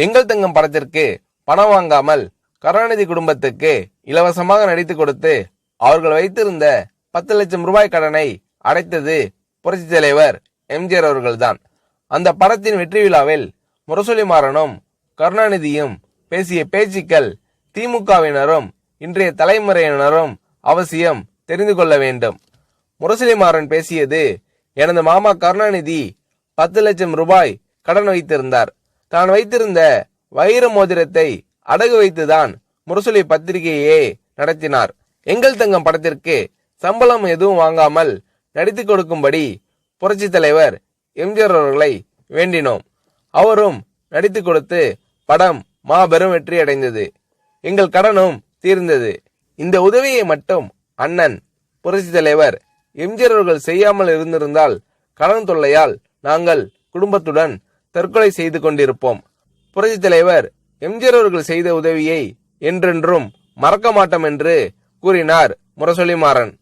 எங்கள் தங்கம் படத்திற்கு பணம் வாங்காமல் கருணாநிதி குடும்பத்துக்கு இலவசமாக நடித்து கொடுத்து அவர்கள் வைத்திருந்த 10 லட்சம் ரூபாய் கடனை அடைத்தது புரட்சி தலைவர் எம்ஜிஆர் அவர்கள்தான். அந்த படத்தின் வெற்றி விழாவில் முரசொலி மாறனும் கருணாநிதியும் பேசிய பேச்சுக்கள் திமுகவினரும் இன்றைய தலைமுறையினரும் அவசியம் தெரிந்து கொள்ள வேண்டும். முரசொலி மாறன் பேசியது, எனது மாமா கருணாநிதி 10 லட்சம் ரூபாய் கடன் வைத்திருந்தார். தான் வைத்திருந்த வைர மோதிரத்தை அடகு வைத்துதான் முரசொலி பத்திரிகையே நடத்தினார். எங்கள் தங்கம் படத்திற்கு சம்பளம் எதுவும் வாங்காமல் நடித்து கொடுக்கும்படி புரட்சி தலைவர் எம்ஜிஆர் அவர்களை வேண்டினோம். அவரும் நடித்து கொடுத்து படம் மாபெரும் வெற்றி அடைந்தது. எங்கள் கடனும் தீர்ந்தது. இந்த உதவியை மட்டும் அண்ணன் புரட்சி தலைவர் எம்ஜிஆர் அவர்கள் செய்யாமல் இருந்திருந்தால் கடன் தொல்லையால் நாங்கள் குடும்பத்துடன் தற்கொலை செய்து கொண்டிருப்போம். புரட்சி தலைவர் எம்ஜிஆர் அவர்கள் செய்த உதவியை என்றென்றும் மறக்க மாட்டோம் என்று கூறினார் முரசொலி மாறன்.